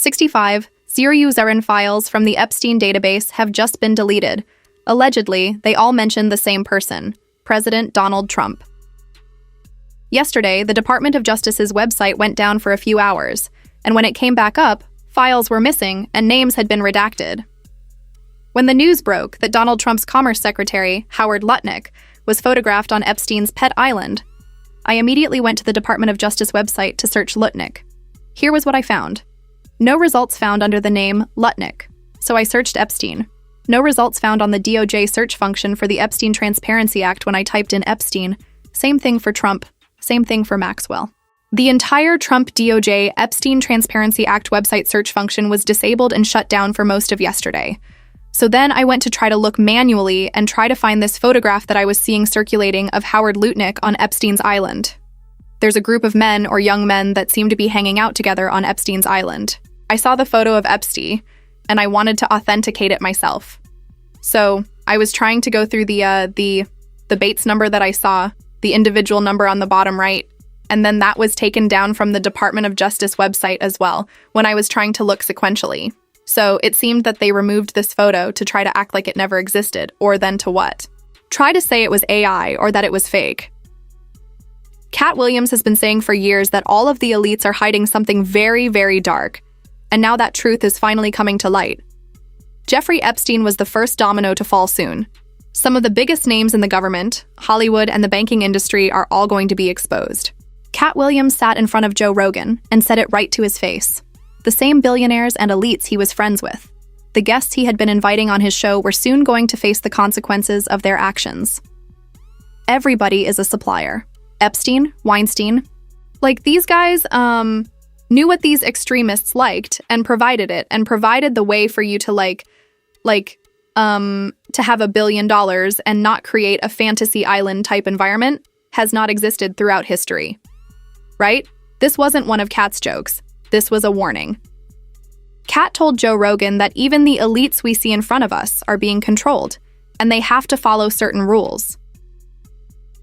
65 zero-user files from the Epstein database have just been deleted. Allegedly, they all mention the same person, President Donald Trump. Yesterday, the Department of Justice's website went down for a few hours, and when it came back up, files were missing and names had been redacted. When the news broke that Donald Trump's Commerce Secretary, Howard Lutnick, was photographed on Epstein's pet island, I immediately went to the Department of Justice website to search Lutnick. Here was what I found. No results found under the name Lutnick, so I searched Epstein. No results found on the DOJ search function for the Epstein Transparency Act when I typed in Epstein. Same thing for Trump. Same thing for Maxwell. The entire Trump DOJ Epstein Transparency Act website search function was disabled and shut down for most of yesterday. So then I went to try to look manually and try to find this photograph that I was seeing circulating of Howard Lutnick on Epstein's island. There's a group of men or young men that seem to be hanging out together on Epstein's island. I saw the photo of Epstein, and I wanted to authenticate it myself. So I was trying to go through the Bates number that I saw, the individual number on the bottom right, and then that was taken down from the Department of Justice website as well when I was trying to look sequentially. So it seemed that they removed this photo to try to act like it never existed, or then to what? Try to say it was AI or that it was fake. Cat Williams has been saying for years that all of the elites are hiding something very, very dark, and now that truth is finally coming to light. Jeffrey Epstein was the first domino to fall soon. Some of the biggest names in the government, Hollywood, and the banking industry are all going to be exposed. Cat Williams sat in front of Joe Rogan and said it right to his face. The same billionaires and elites he was friends with. The guests he had been inviting on his show were soon going to face the consequences of their actions. Everybody is a supplier. Epstein, Weinstein. Like, these guys, knew what these extremists liked and provided it, and provided the way for you to to have $1 billion and not create a fantasy island type environment has not existed throughout history. Right? This wasn't one of Cat's jokes. This was a warning. Cat told Joe Rogan that even the elites we see in front of us are being controlled, and they have to follow certain rules.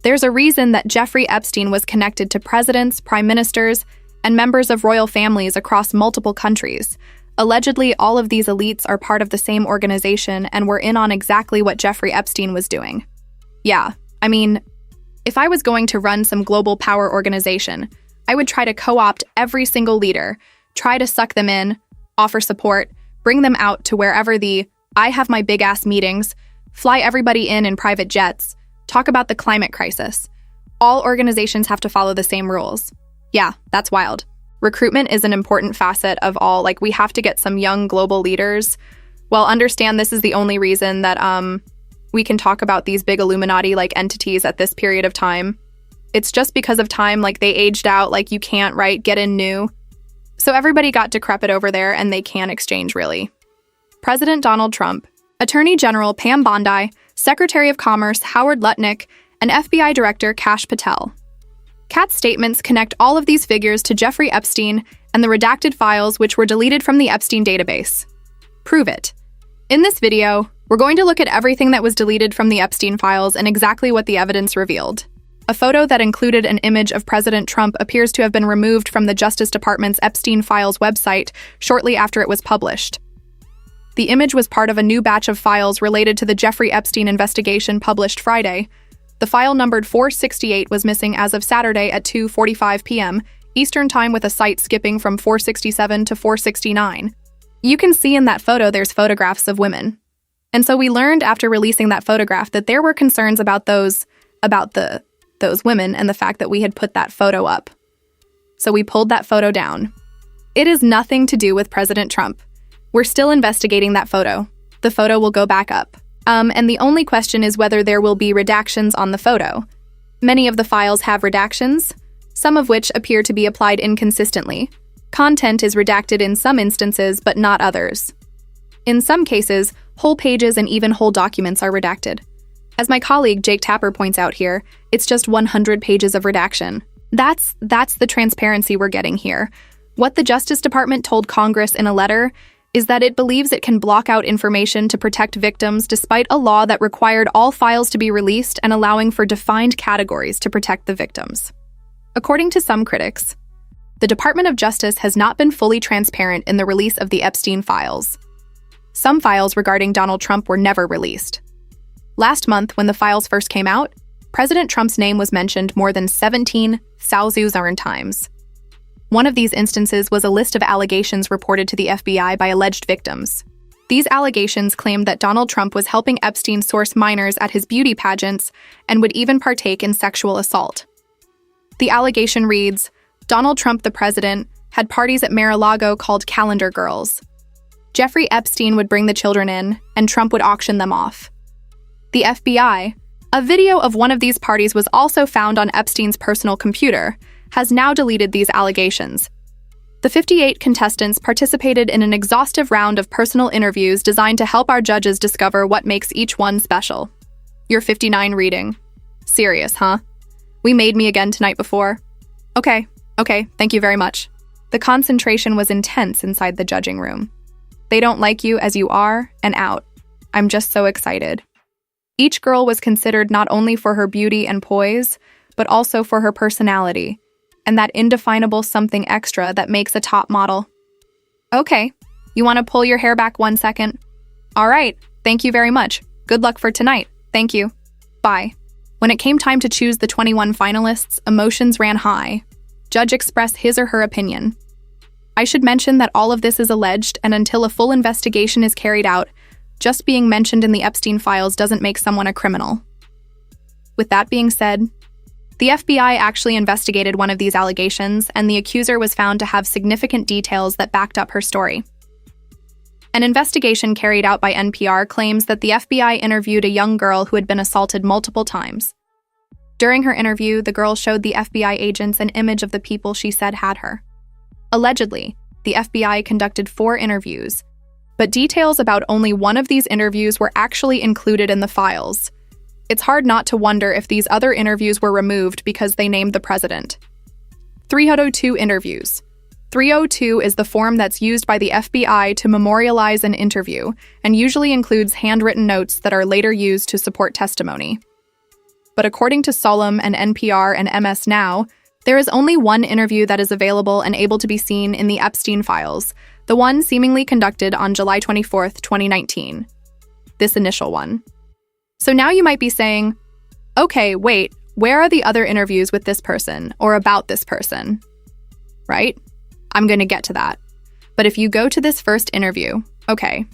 There's a reason that Jeffrey Epstein was connected to presidents, prime ministers, and members of royal families across multiple countries. Allegedly, all of these elites are part of the same organization and were in on exactly what Jeffrey Epstein was doing. Yeah, I mean, if I was going to run some global power organization, I would try to co-opt every single leader, try to suck them in, offer support, bring them out to wherever I have my big-ass meetings, fly everybody in private jets, talk about the climate crisis. All organizations have to follow the same rules. Yeah, that's wild. Recruitment is an important facet of all. Like, we have to get some young global leaders. Well, understand this is the only reason that we can talk about these big Illuminati-like entities at this period of time. It's just because of time, like, they aged out, like, you can't, right, get in new. So everybody got decrepit over there, and they can't exchange, really. President Donald Trump, Attorney General Pam Bondi, Secretary of Commerce Howard Lutnick, and FBI Director Kash Patel. Cat's statements connect all of these figures to Jeffrey Epstein and the redacted files which were deleted from the Epstein database. Prove it. In this video, we're going to look at everything that was deleted from the Epstein files and exactly what the evidence revealed. A photo that included an image of President Trump appears to have been removed from the Justice Department's Epstein Files website shortly after it was published. The image was part of a new batch of files related to the Jeffrey Epstein investigation published Friday. The file numbered 468 was missing as of Saturday at 2:45 p.m. Eastern Time, with a site skipping from 467 to 469. You can see in that photo there's photographs of women. And so we learned after releasing that photograph that there were concerns about those women and the fact that we had put that photo up. So we pulled that photo down. It is nothing to do with President Trump. We're still investigating that photo. The photo will go back up. And the only question is whether there will be redactions on the photo. Many of the files have redactions, some of which appear to be applied inconsistently. Content is redacted in some instances, but not others. In some cases, whole pages and even whole documents are redacted. As my colleague Jake Tapper points out here, it's just 100 pages of redaction. That's the transparency we're getting here. What the Justice Department told Congress in a letter is that it believes it can block out information to protect victims despite a law that required all files to be released and allowing for defined categories to protect the victims. According to some critics, the Department of Justice has not been fully transparent in the release of the Epstein files. Some files regarding Donald Trump were never released. Last month, when the files first came out, President Trump's name was mentioned more than 17,000 times. One of these instances was a list of allegations reported to the FBI by alleged victims. These allegations claimed that Donald Trump was helping Epstein source minors at his beauty pageants and would even partake in sexual assault. The allegation reads, Donald Trump, the president, had parties at Mar-a-Lago called Calendar Girls. Jeffrey Epstein would bring the children in, and Trump would auction them off. The FBI, a video of one of these parties was also found on Epstein's personal computer, has now deleted these allegations. The 58 contestants participated in an exhaustive round of personal interviews designed to help our judges discover what makes each one special. You're 59 reading. Serious, huh? We made me again tonight before. Okay, thank you very much. The concentration was intense inside the judging room. They don't like you as you are and out. I'm just so excited. Each girl was considered not only for her beauty and poise, but also for her personality, and that indefinable something extra that makes a top model. Okay, you want to pull your hair back 1 second? All right, thank you very much. Good luck for tonight. Thank you. Bye. When it came time to choose the 21 finalists, emotions ran high. Judge expressed his or her opinion. I should mention that all of this is alleged, and until a full investigation is carried out, just being mentioned in the Epstein files doesn't make someone a criminal. With that being said, the FBI actually investigated one of these allegations, and the accuser was found to have significant details that backed up her story. An investigation carried out by NPR claims that the FBI interviewed a young girl who had been assaulted multiple times. During her interview, the girl showed the FBI agents an image of the people she said had her. Allegedly, the FBI conducted 4 interviews, but details about only one of these interviews were actually included in the files. It's hard not to wonder if these other interviews were removed because they named the president. 302 interviews. 302 is the form that's used by the FBI to memorialize an interview and usually includes handwritten notes that are later used to support testimony. But according to Solem and NPR and MS Now, there is only one interview that is available and able to be seen in the Epstein files, the one seemingly conducted on July 24, 2019. This initial one. So now you might be saying, okay, wait, where are the other interviews with this person or about this person? Right? I'm going to get to that. But if you go to this first interview, okay,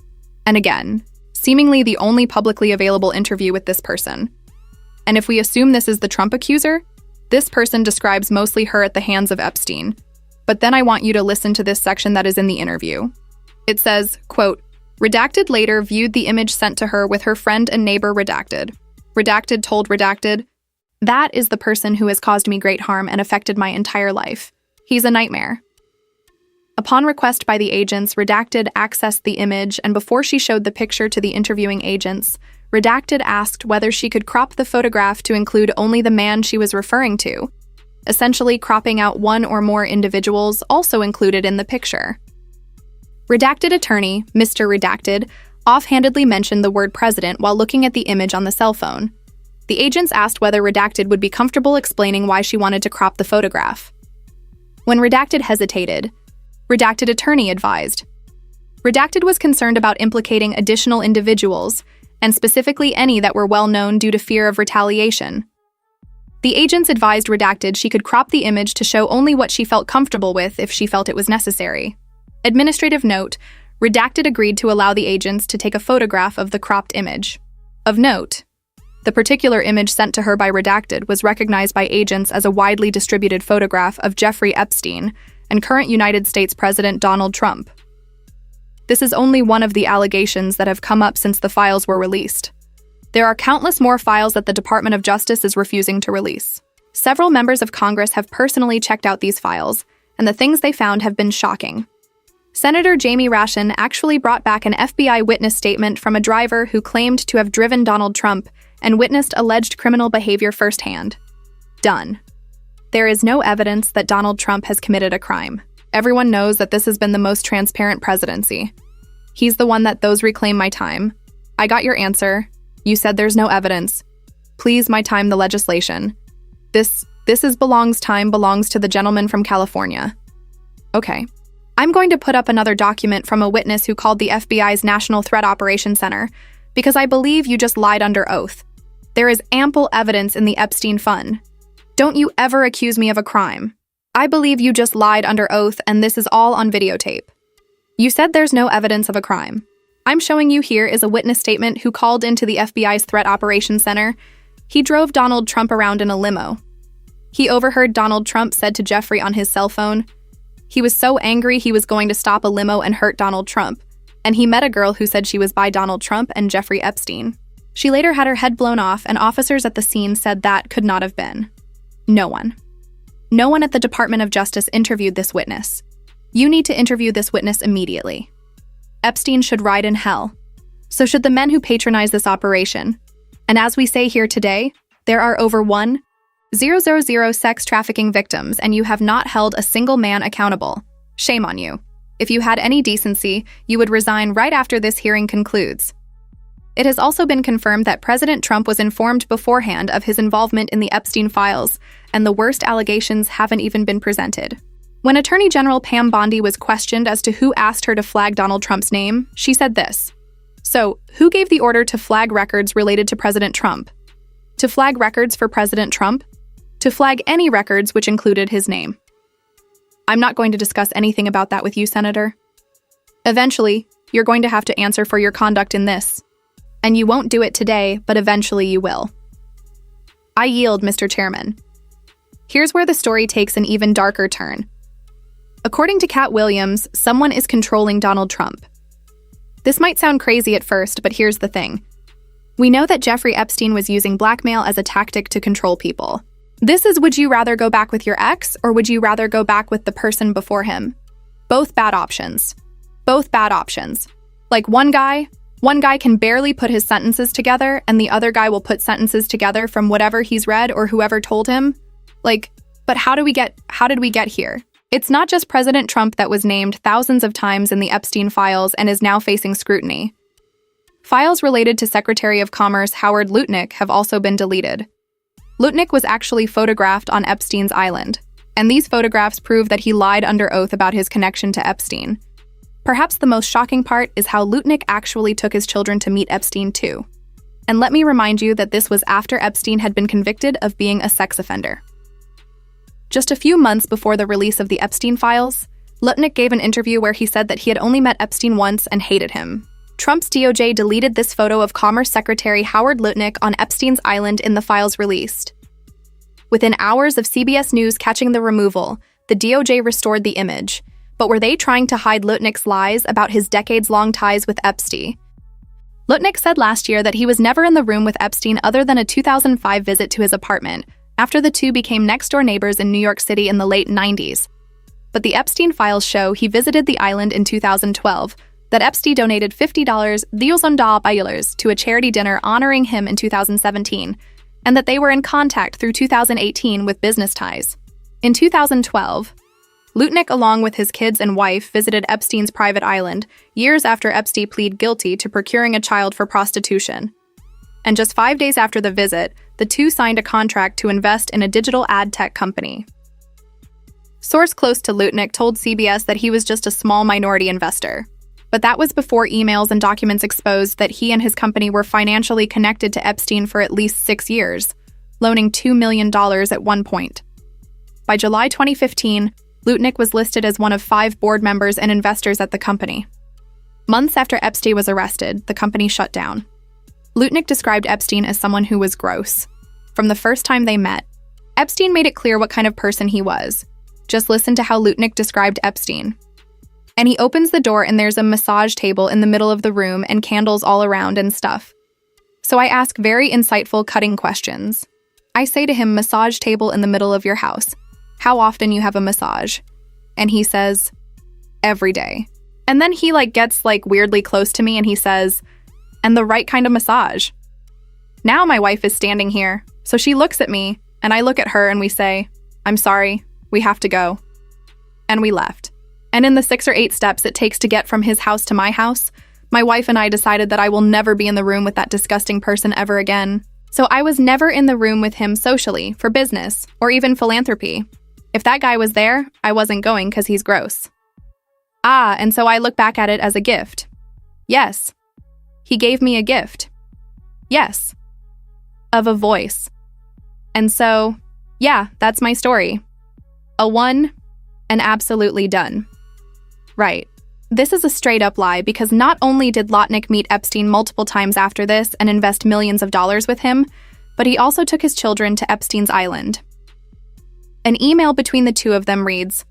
and again, seemingly the only publicly available interview with this person. And if we assume this is the Trump accuser, this person describes mostly her at the hands of Epstein. But then I want you to listen to this section that is in the interview. It says, quote, Redacted later viewed the image sent to her with her friend and neighbor Redacted. Redacted told Redacted, that is the person who has caused me great harm and affected my entire life. He's a nightmare. Upon request by the agents, Redacted accessed the image, and before she showed the picture to the interviewing agents, Redacted asked whether she could crop the photograph to include only the man she was referring to, essentially cropping out one or more individuals also included in the picture. Redacted attorney, Mr. Redacted, offhandedly mentioned the word president while looking at the image on the cell phone. The agents asked whether Redacted would be comfortable explaining why she wanted to crop the photograph. When Redacted hesitated, Redacted attorney advised. Redacted was concerned about implicating additional individuals, and specifically any that were well known due to fear of retaliation. The agents advised Redacted she could crop the image to show only what she felt comfortable with if she felt it was necessary. Administrative note, Redacted agreed to allow the agents to take a photograph of the cropped image. Of note, the particular image sent to her by Redacted was recognized by agents as a widely distributed photograph of Jeffrey Epstein and current United States President Donald Trump. This is only one of the allegations that have come up since the files were released. There are countless more files that the Department of Justice is refusing to release. Several members of Congress have personally checked out these files, and the things they found have been shocking. Senator Jamie Raskin actually brought back an FBI witness statement from a driver who claimed to have driven Donald Trump and witnessed alleged criminal behavior firsthand. Done. There is no evidence that Donald Trump has committed a crime. Everyone knows that this has been the most transparent presidency. He's the one that those reclaim my time. I got your answer. You said there's no evidence. Please my time the legislation. This belongs to the gentleman from California. Okay. I'm going to put up another document from a witness who called the FBI's National Threat Operations Center because I believe you just lied under oath. There is ample evidence in the Epstein fund. Don't you ever accuse me of a crime. I believe you just lied under oath, and this is all on videotape. You said there's no evidence of a crime. I'm showing you here is a witness statement who called into the FBI's Threat Operations Center. He drove Donald Trump around in a limo. He overheard Donald Trump said to Jeffrey on his cell phone, he was so angry he was going to stop a limo and hurt Donald Trump, and he met a girl who said she was by Donald Trump and Jeffrey Epstein. She later had her head blown off, and officers at the scene said that could not have been. No one. No one at the Department of Justice interviewed this witness. You need to interview this witness immediately. Epstein should ride in hell. So should the men who patronize this operation. And as we say here today, there are over 1,000 sex trafficking victims, and you have not held a single man accountable. Shame on you. If you had any decency, you would resign right after this hearing concludes. It has also been confirmed that President Trump was informed beforehand of his involvement in the Epstein files, and the worst allegations haven't even been presented. When Attorney General Pam Bondi was questioned as to who asked her to flag Donald Trump's name, she said this. So, who gave the order to flag records related to President Trump? To flag records for President Trump? To flag any records which included his name. I'm not going to discuss anything about that with you, Senator. Eventually, you're going to have to answer for your conduct in this. And you won't do it today, but eventually you will. I yield, Mr. Chairman. Here's where the story takes an even darker turn. According to Cat Williams, someone is controlling Donald Trump. This might sound crazy at first, but here's the thing. We know that Jeffrey Epstein was using blackmail as a tactic to control people. This is, would you rather go back with your ex, or would you rather go back with the person before him? Both bad options. Both bad options. Like one guy can barely put his sentences together, and the other guy will put sentences together from whatever he's read or whoever told him. But how did we get here? It's not just President Trump that was named thousands of times in the Epstein files and is now facing scrutiny. Files related to Secretary of Commerce Howard Lutnick have also been deleted. Lutnick was actually photographed on Epstein's island, and these photographs prove that he lied under oath about his connection to Epstein. Perhaps the most shocking part is how Lutnick actually took his children to meet Epstein too. And let me remind you that this was after Epstein had been convicted of being a sex offender. Just a few months before the release of the Epstein files, Lutnick gave an interview where he said that he had only met Epstein once and hated him. Trump's DOJ deleted this photo of Commerce Secretary Howard Lutnick on Epstein's island in the files released. Within hours of CBS News catching the removal, the DOJ restored the image. But were they trying to hide Lutnick's lies about his decades-long ties with Epstein? Lutnick said last year that he was never in the room with Epstein other than a 2005 visit to his apartment, after the two became next-door neighbors in New York City in the late 90s. But the Epstein files show he visited the island in 2012, that Epstein donated $50,000 to a charity dinner honoring him in 2017, and that they were in contact through 2018 with business ties. In 2012, Lutnick, along with his kids and wife, visited Epstein's private island, years after Epstein pleaded guilty to procuring a child for prostitution. And just 5 days after the visit, the two signed a contract to invest in a digital ad tech company. Source close to Lutnick told CBS that he was just a small minority investor. But that was before emails and documents exposed that he and his company were financially connected to Epstein for at least 6 years, loaning $2 million at one point. By July 2015, Lutnick was listed as one of 5 board members and investors at the company. Months after Epstein was arrested, the company shut down. Lutnick described Epstein as someone who was gross. From the first time they met, Epstein made it clear what kind of person he was. Just listen to how Lutnick described Epstein. And he opens the door and there's a massage table in the middle of the room and candles all around and stuff. So I ask very insightful, cutting questions. I say to him, massage table in the middle of your house. How often you have a massage? And he says, every day. And then he gets weirdly close to me and he says, and the right kind of massage. Now my wife is standing here, so she looks at me and I look at her and we say, I'm sorry, we have to go. And we left. And in the 6 or 8 steps it takes to get from his house to my house, my wife and I decided that I will never be in the room with that disgusting person ever again. So I was never in the room with him socially, for business, or even philanthropy. If that guy was there, I wasn't going because he's gross. Ah, and so I look back at it as a gift. Yes. He gave me a gift. Yes. Of a voice. And so, yeah, that's my story. A one, and absolutely done. Right. This is a straight-up lie because not only did Lotnick meet Epstein multiple times after this and invest millions of dollars with him, but he also took his children to Epstein's island. An email between the two of them reads,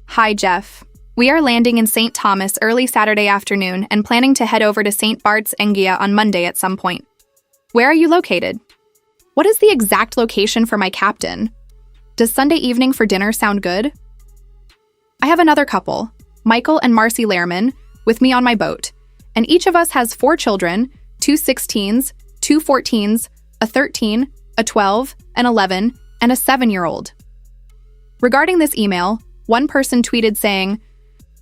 "Hi, Jeff. We are landing in St. Thomas early Saturday afternoon and planning to head over to St. Bart's Enghia on Monday at some point. Where are you located? What is the exact location for my captain? Does Sunday evening for dinner sound good? I have another couple, Michael and Marcy Lehrman, with me on my boat, and each of us has 4 children, 2 16s, 2 14s, a 13, a 12, an 11, and a 7-year-old. Regarding this email, one person tweeted saying,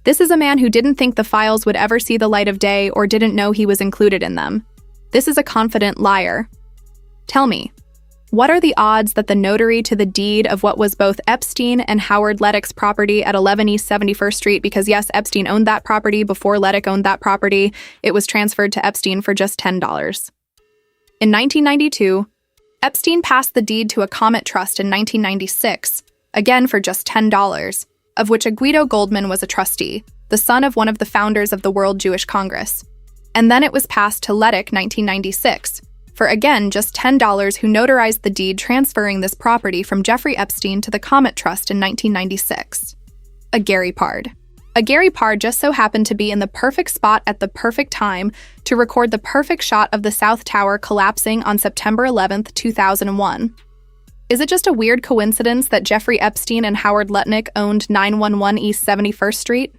"This is a man who didn't think the files would ever see the light of day or didn't know he was included in them. This is a confident liar. Tell me, what are the odds that the notary to the deed of what was both Epstein and Howard Lettick's property at 11 East 71st Street, because yes, Epstein owned that property before Lettick owned that property, it was transferred to Epstein for just $10. In 1992, Epstein passed the deed to a Comet Trust in 1996, again for just $10, of which a Guido Goldman was a trustee, the son of one of the founders of the World Jewish Congress. And then it was passed to Lettick 1996, for again just $10, who notarized the deed transferring this property from Jeffrey Epstein to the Comet Trust in 1996. A Gary Pard. A Gary Pard just so happened to be in the perfect spot at the perfect time to record the perfect shot of the South Tower collapsing on September 11th, 2001. Is it just a weird coincidence that Jeffrey Epstein and Howard Lutnick owned 911 East 71st Street?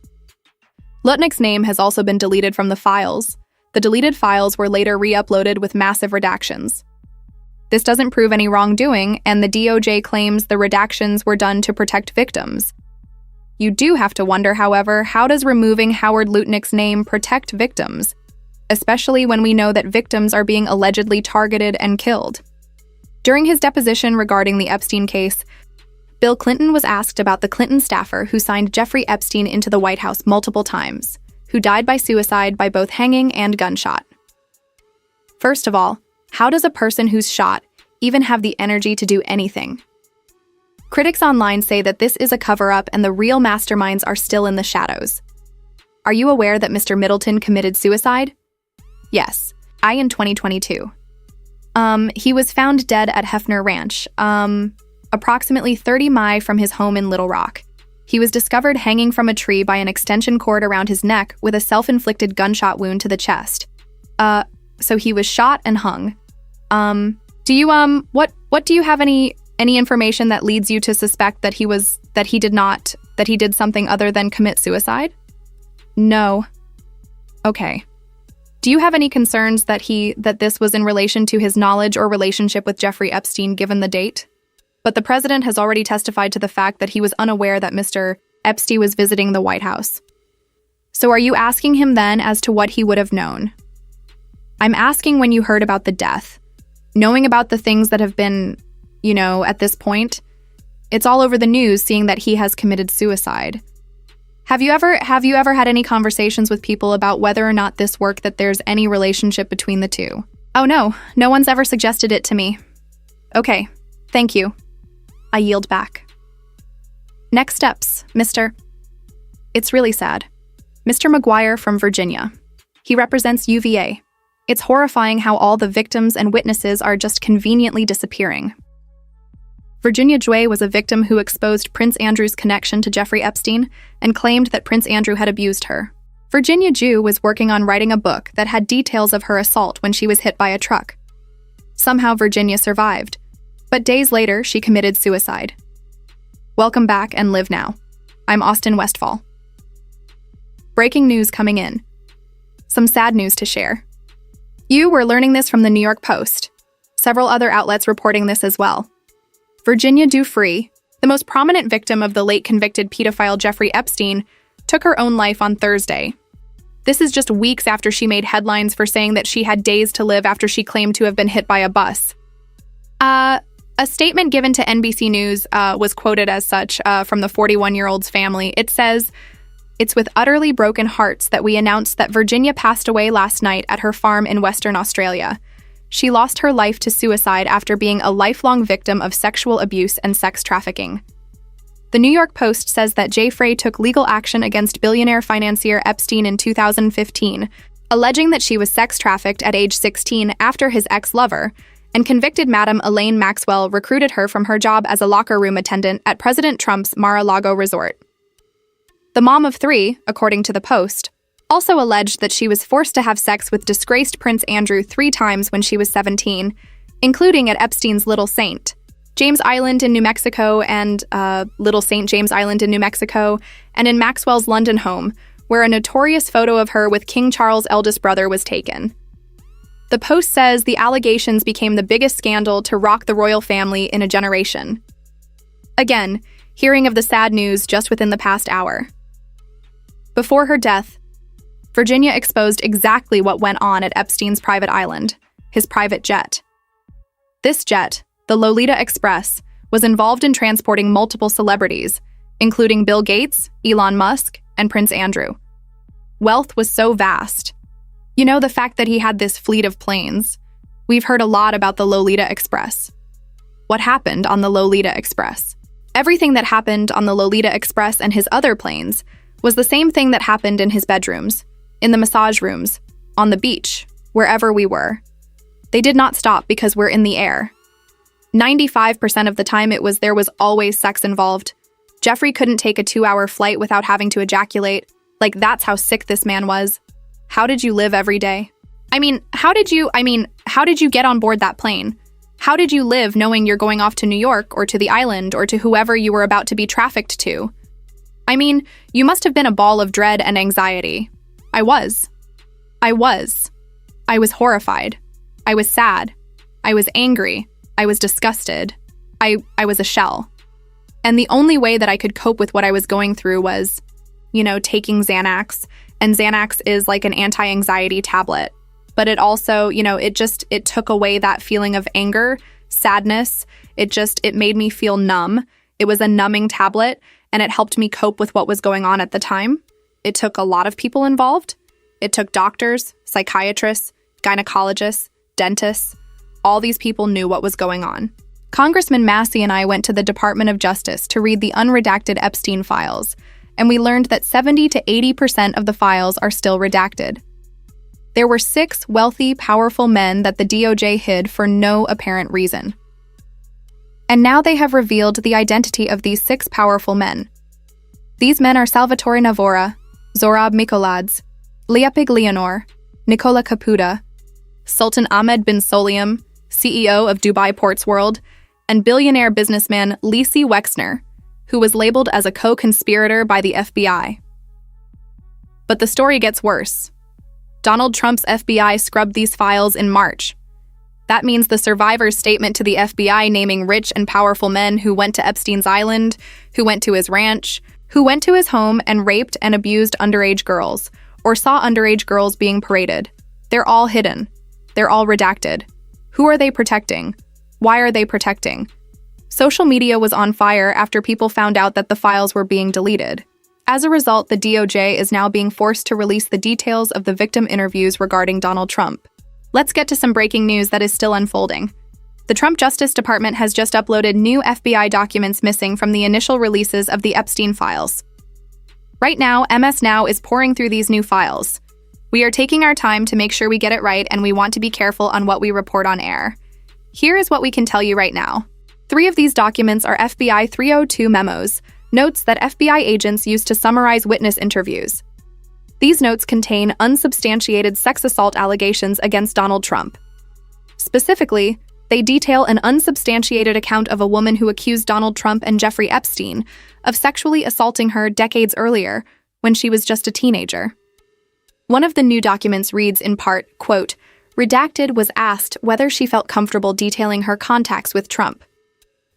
Lutnick's name has also been deleted from the files. The deleted files were later re-uploaded with massive redactions. This doesn't prove any wrongdoing, and the DOJ claims the redactions were done to protect victims. You do have to wonder, however, how does removing Howard Lutnick's name protect victims, especially when we know that victims are being allegedly targeted and killed? During his deposition regarding the Epstein case, Bill Clinton was asked about the Clinton staffer who signed Jeffrey Epstein into the White House multiple times, who died by suicide by both hanging and gunshot. First of all, how does a person who's shot even have the energy to do anything? Critics online say that this is a cover-up and the real masterminds are still in the shadows. Are you aware that Mr. Middleton committed suicide? Yes, in 2022. He was found dead at Hefner Ranch, approximately 30 miles from his home in Little Rock. He was discovered hanging from a tree by an extension cord around his neck with a self-inflicted gunshot wound to the chest. So he was shot and hung. Do you have any information that leads you to suspect that he did something other than commit suicide? No. Okay. Do you have any concerns that this was in relation to his knowledge or relationship with Jeffrey Epstein given the date? But the president has already testified to the fact that he was unaware that Mr. Epstein was visiting the White House. So are you asking him then as to what he would have known? I'm asking when you heard about the death. Knowing about the things that have been, at this point, it's all over the news seeing that he has committed suicide. Have you ever had any conversations with people about whether or not this worked, that there's any relationship between the two? Oh no one's ever suggested it to me. Okay, thank you. I yield back. Next steps, Mr. It's really sad. Mr. McGuire from Virginia. He represents UVA. It's horrifying how all the victims and witnesses are just conveniently disappearing. Virginia Joy was a victim who exposed Prince Andrew's connection to Jeffrey Epstein and claimed that Prince Andrew had abused her. Virginia Jew was working on writing a book that had details of her assault when she was hit by a truck. Somehow Virginia survived, but days later she committed suicide. Welcome back and live now. I'm Austin Westfall. Breaking news coming in. Some sad news to share. You were learning this from the New York Post. Several other outlets reporting this as well. Virginia Dufree, the most prominent victim of the late convicted pedophile Jeffrey Epstein, took her own life on Thursday. This is just weeks after she made headlines for saying that she had days to live after she claimed to have been hit by a bus. A statement given to NBC News was quoted as such from the 41-year-old's family. It says, "It's with utterly broken hearts that we announce that Virginia passed away last night at her farm in Western Australia. She lost her life to suicide after being a lifelong victim of sexual abuse and sex trafficking." The New York Post says that Jay Frey took legal action against billionaire financier Epstein in 2015, alleging that she was sex trafficked at age 16 after his ex-lover, and convicted Madam Elaine Maxwell recruited her from her job as a locker room attendant at President Trump's Mar-a-Lago resort. The mom of three, according to the Post, also alleged that she was forced to have sex with disgraced Prince Andrew 3 times when she was 17, including at Epstein's Little Saint James Island in New Mexico and Little St. James Island in New Mexico, and in Maxwell's London home, where a notorious photo of her with King Charles' eldest brother was taken. The Post says the allegations became the biggest scandal to rock the royal family in a generation. Again, hearing of the sad news just within the past hour. Before her death, Virginia exposed exactly what went on at Epstein's private island, his private jet. This jet, the Lolita Express, was involved in transporting multiple celebrities, including Bill Gates, Elon Musk, and Prince Andrew. Wealth was so vast. You know, the fact that he had this fleet of planes. We've heard a lot about the Lolita Express. What happened on the Lolita Express? Everything that happened on the Lolita Express and his other planes was the same thing that happened in his bedrooms, in the massage rooms, on the beach, wherever we were. They did not stop because we're in the air. 95% of the time there was always sex involved. Jeffrey couldn't take a 2-hour flight without having to ejaculate. Like, that's how sick this man was. How did you live every day? How did you get on board that plane? How did you live knowing you're going off to New York or to the island or to whoever you were about to be trafficked to? You must have been a ball of dread and anxiety. I was horrified. I was sad. I was angry. I was disgusted. I was a shell. And the only way that I could cope with what I was going through was, taking Xanax. And Xanax is like an anti-anxiety tablet. But it also, it took away that feeling of anger, sadness. It made me feel numb. It was a numbing tablet, and it helped me cope with what was going on at the time. It took a lot of people involved. It took doctors, psychiatrists, gynecologists, dentists. All these people knew what was going on. Congressman Massey and I went to the Department of Justice to read the unredacted Epstein files, and we learned that 70 to 80% of the files are still redacted. There were 6 wealthy, powerful men that the DOJ hid for no apparent reason. And now they have revealed the identity of these 6 powerful men. These men are Salvatore Navora, Zorab Mikoladze, Liepig Leonor, Nicola Caputa, Sultan Ahmed bin Soliam, CEO of Dubai Ports World, and billionaire businessman Lisi Wexner, who was labeled as a co-conspirator by the FBI. But the story gets worse. Donald Trump's FBI scrubbed these files in March. That means the survivor's statement to the FBI naming rich and powerful men who went to Epstein's island, who went to his ranch, who went to his home and raped and abused underage girls, or saw underage girls being paraded. They're all hidden. They're all redacted. Who are they protecting? Why are they protecting? Social media was on fire after people found out that the files were being deleted. As a result, the DOJ is now being forced to release the details of the victim interviews regarding Donald Trump. Let's get to some breaking news that is still unfolding. The Trump Justice Department has just uploaded new FBI documents missing from the initial releases of the Epstein files. Right now, MS Now is pouring through these new files. We are taking our time to make sure we get it right, and we want to be careful on what we report on air. Here is what we can tell you right now. 3 of these documents are FBI 302 memos, notes that FBI agents used to summarize witness interviews. These notes contain unsubstantiated sex assault allegations against Donald Trump. Specifically, they detail an unsubstantiated account of a woman who accused Donald Trump and Jeffrey Epstein of sexually assaulting her decades earlier, when she was just a teenager. One of the new documents reads in part, quote, "Redacted was asked whether she felt comfortable detailing her contacts with Trump.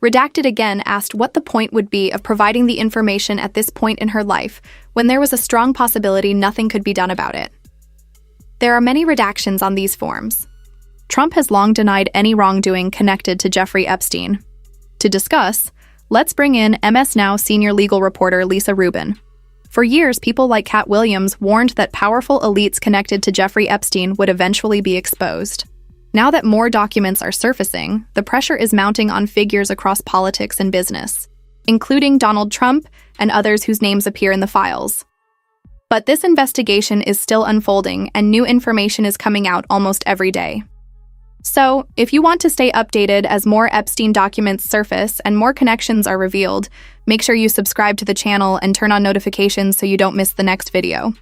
Redacted again asked what the point would be of providing the information at this point in her life when there was a strong possibility nothing could be done about it." There are many redactions on these forms. Trump has long denied any wrongdoing connected to Jeffrey Epstein. To discuss, let's bring in MS Now senior legal reporter Lisa Rubin. For years, people like Cat Williams warned that powerful elites connected to Jeffrey Epstein would eventually be exposed. Now that more documents are surfacing, the pressure is mounting on figures across politics and business, including Donald Trump and others whose names appear in the files. But this investigation is still unfolding, and new information is coming out almost every day. So, if you want to stay updated as more Epstein documents surface and more connections are revealed, make sure you subscribe to the channel and turn on notifications so you don't miss the next video.